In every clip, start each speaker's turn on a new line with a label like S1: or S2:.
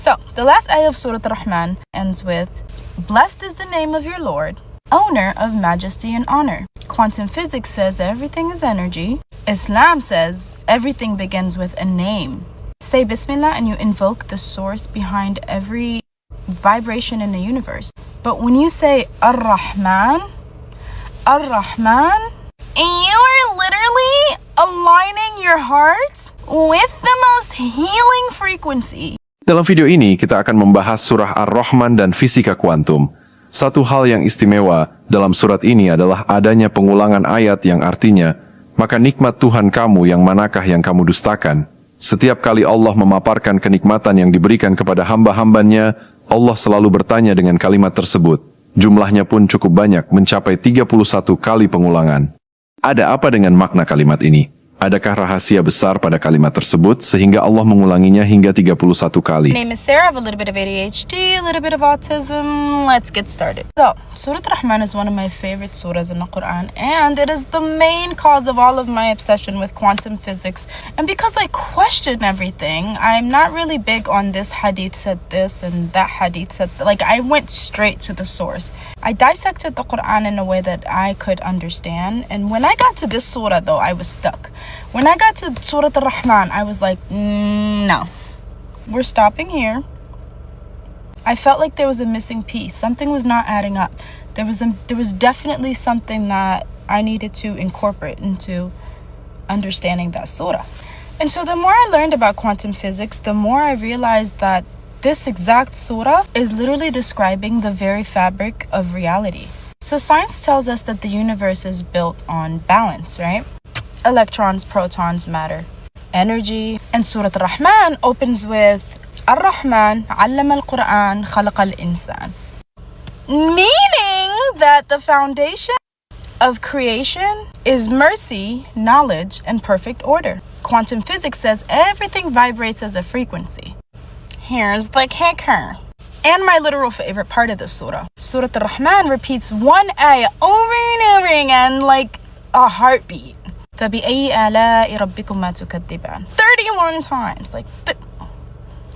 S1: So, the last ayah of Surah ar-Rahman ends with, "Blessed is the name of your Lord, owner of majesty and honor." Quantum physics says everything is energy. Islam says everything begins with a name. Say Bismillah and you invoke the source behind every vibration in the universe. But when you say ar-Rahman, you are literally aligning your heart with the most healing frequency.
S2: Dalam video ini, kita akan membahas surah ar-Rahman dan fisika kuantum. Satu hal yang istimewa dalam surat ini adalah adanya pengulangan ayat yang artinya, maka nikmat Tuhan kamu yang manakah yang kamu dustakan? Setiap kali Allah memaparkan kenikmatan yang diberikan kepada hamba-hambanya, Allah selalu bertanya dengan kalimat tersebut. Jumlahnya pun cukup banyak, mencapai 31 kali pengulangan. Ada apa dengan makna kalimat ini? Adakah rahasia besar pada kalimat tersebut sehingga Allah mengulanginya hingga 31 kali?
S1: My name is Sarah. I have a little bit of ADHD, a little bit of autism. Let's get started. So, Surah ar-Rahman is one of my favorite surahs in the Quran, and it is the main cause of all of my obsession with quantum physics. And because I question everything, I'm not really big on this hadith said this and that hadith said that. Like, I went straight to the source. I dissected the Quran in a way that I could understand, and when I got to this surah, though, I was stuck. When I got to Surah ar-Rahman, I was like, no, we're stopping here. I felt like there was a missing piece. Something was not adding up. There was definitely something that I needed to incorporate into understanding that surah. And so the more I learned about quantum physics, the more I realized that this exact surah is literally describing the very fabric of reality. So science tells us that the universe is built on balance, right? Electrons, protons, matter, energy. And Surah ar-Rahman opens with ar-Rahman allama al-Qur'an khalaqa al-insan, meaning that the foundation of creation is mercy, knowledge, and perfect order. Quantum physics says everything vibrates as a frequency. Here's the kicker, and my literal favorite part of this surah. Surah ar-Rahman repeats one ayah over and over again like a heartbeat. فَبِأَيِّ آلَاءِ رَبِّكُمَا تُكَذِّبَانِ 31 times. Like,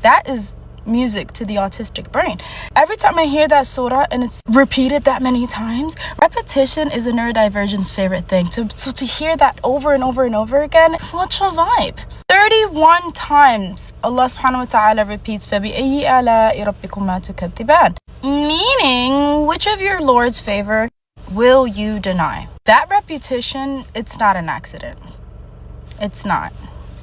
S1: that is music to the autistic brain. Every time I hear that surah and it's repeated that many times, repetition is a neurodivergent's favorite thing. So to hear that over and over and over again, it's such a vibe. 31 times Allah subhanahu wa ta'ala repeats فَبِأَيِّ آلَاءِ رَبِّكُمَا تُكَذِّبَانِ, meaning, which of your Lord's favor will you deny? That repetition, it's not an accident. It's not.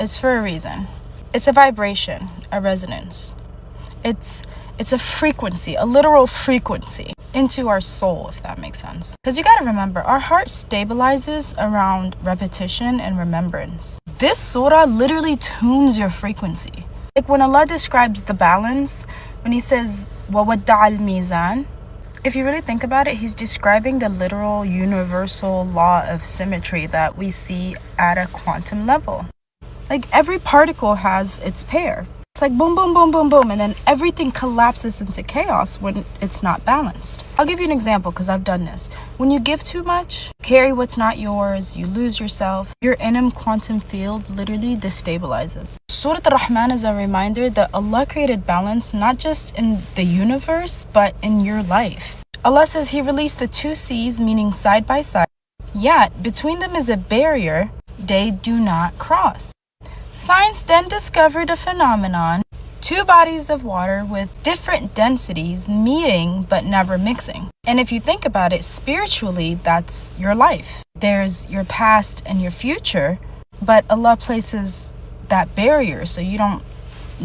S1: It's for a reason. It's a vibration, a resonance. It's a frequency, a literal frequency into our soul, if that makes sense. Because you gotta remember, our heart stabilizes around repetition and remembrance. This surah literally tunes your frequency. Like when Allah describes the balance, when He says, وَوَدَّعَ الْمِيزَانِ, if you really think about it, He's describing the literal universal law of symmetry that we see at a quantum level. Like every particle has its pair. It's like boom, boom, boom, boom, boom, and then everything collapses into chaos when it's not balanced. I'll give you an example because I've done this. When you give too much, carry what's not yours, you lose yourself, your inner quantum field literally destabilizes. Surah ar-Rahman is a reminder that Allah created balance not just in the universe, but in your life. Allah says He released the two seas, meaning side by side, yet between them is a barrier they do not cross. Science then discovered a phenomenon, two bodies of water with different densities meeting but never mixing. And if you think about it spiritually, that's your life. There's your past and your future, but Allah places that barrier so you don't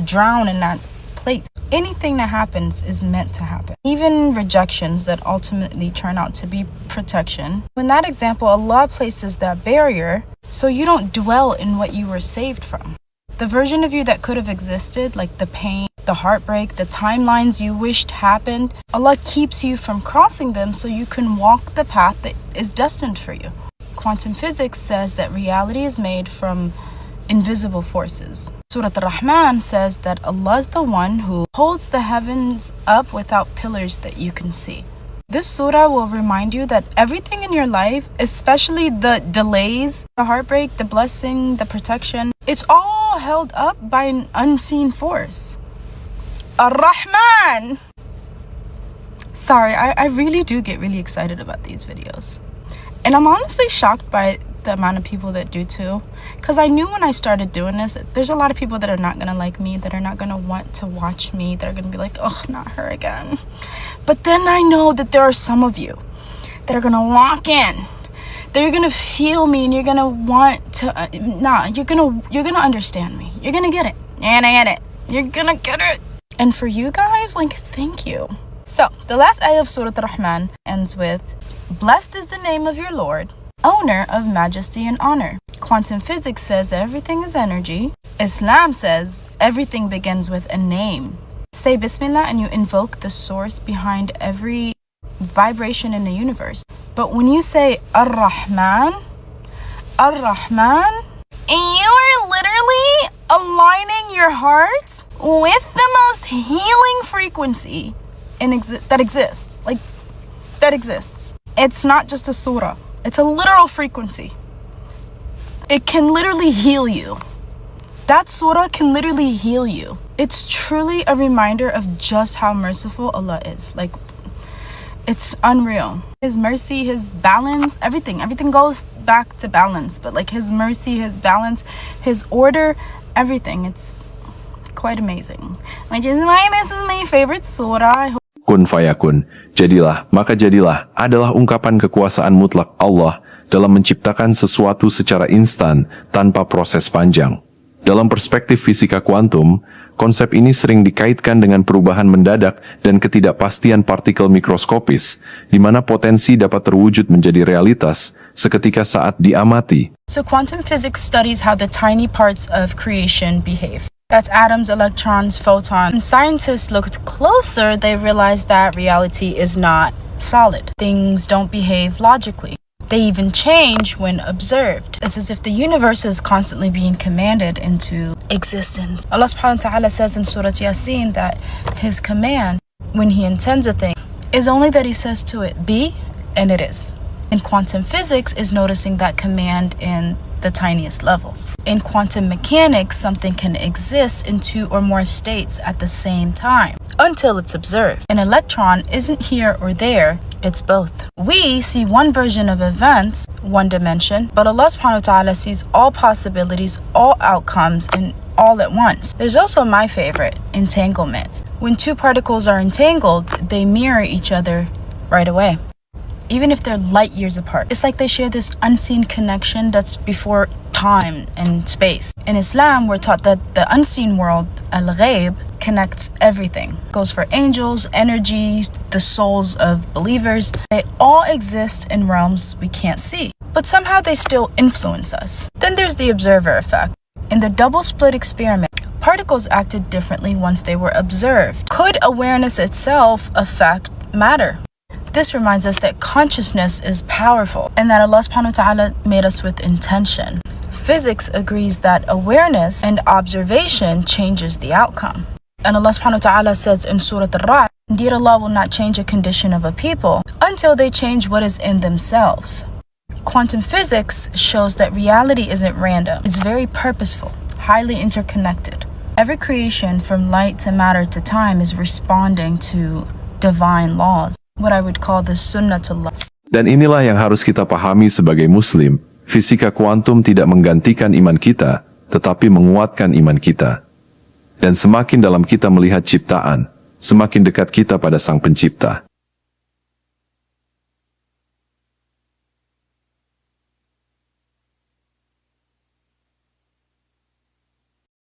S1: drown in that place. Anything that happens is meant to happen. Even rejections that ultimately turn out to be protection. In that example, Allah places that barrier so you don't dwell in what you were saved from. The version of you that could have existed, like the pain, the heartbreak, the timelines you wished happened, Allah keeps you from crossing them so you can walk the path that is destined for you. Quantum physics says that reality is made from invisible forces. Surah ar-Rahman says that Allah is the one who holds the heavens up without pillars that you can see. This surah will remind you that everything in your life, especially the delays, the heartbreak, the blessing, the protection, it's all held up by an unseen force. ar-rahman. Sorry, I really do get really excited about these videos. And I'm honestly shocked by the amount of people that do too. Because I knew when I started doing this, there's a lot of people that are not going to like me, that are not going to want to watch me, that are going to be like, oh, not her again. But then I know that there are some of you that are going to walk in, that you're going to feel me, and you're going to want to, you're going to understand me. You're going to get it. You're going to get it. You're going to get it. And for you guys, like, thank you. So, the last ayah of Surah ar-Rahman ends with, "Blessed is the name of your Lord, owner of majesty and honor." Quantum physics says everything is energy. Islam says everything begins with a name. Say Bismillah and you invoke the source behind every vibration in the universe. But when you say ar-Rahman, you are literally aligning your heart with the most healing frequency that exists. Like, that exists. It's not just a surah. It's a literal frequency. It can literally heal you. That surah can literally heal you. It's truly a reminder of just how merciful Allah is. Like, it's unreal. His mercy, His balance, everything goes back to balance. But like His mercy, His balance, His order, everything. It's quite amazing. Which is why this is my favorite surah.
S2: Kun fayakun, jadilah, maka jadilah, adalah ungkapan kekuasaan mutlak Allah dalam menciptakan sesuatu secara instan tanpa proses panjang. Dalam perspektif fisika kuantum, konsep ini sering dikaitkan dengan perubahan mendadak dan ketidakpastian partikel mikroskopis, di mana potensi dapat terwujud menjadi realitas seketika saat diamati.
S1: So quantum physics studies how the tiny parts of creation behave. That's atoms, electrons, photons. When scientists looked closer, they realized that reality is not solid. Things don't behave logically. They even change when observed. It's as if the universe is constantly being commanded into existence. Allah subhanahu wa ta'ala says in Surah Yasin that His command, when He intends a thing, is only that He says to it, be, and it is. And quantum physics is noticing that command in the tiniest levels. In quantum mechanics, something can exist in two or more states at the same time until it's observed. An electron isn't here or there, it's both. We see one version of events, one dimension, but Allah subhanahu wa ta'ala sees all possibilities, all outcomes, and all at once. There's also my favorite, entanglement. When two particles are entangled, they mirror each other right away, even if they're light years apart. It's like they share this unseen connection that's before time and space. In Islam, we're taught that the unseen world, al-ghaib, connects everything. It goes for angels, energy, the souls of believers. They all exist in realms we can't see, but somehow they still influence us. Then there's the observer effect. In the double split experiment, particles acted differently once they were observed. Could awareness itself affect matter? This reminds us that consciousness is powerful and that Allah subhanahu wa ta'ala made us with intention. Physics agrees that awareness and observation changes the outcome. And Allah subhanahu wa ta'ala says in Surah ar-Rahman, indeed Allah will not change a condition of a people until they change what is in themselves. Quantum physics shows that reality isn't random. It's very purposeful, highly interconnected. Every creation from light to matter to time is responding to divine laws. What I would call the sunnatullah.
S2: Dan inilah yang harus kita pahami sebagai Muslim. Fisika kuantum tidak menggantikan iman kita, tetapi menguatkan iman kita. Dan semakin dalam kita melihat ciptaan, semakin dekat kita pada Sang Pencipta.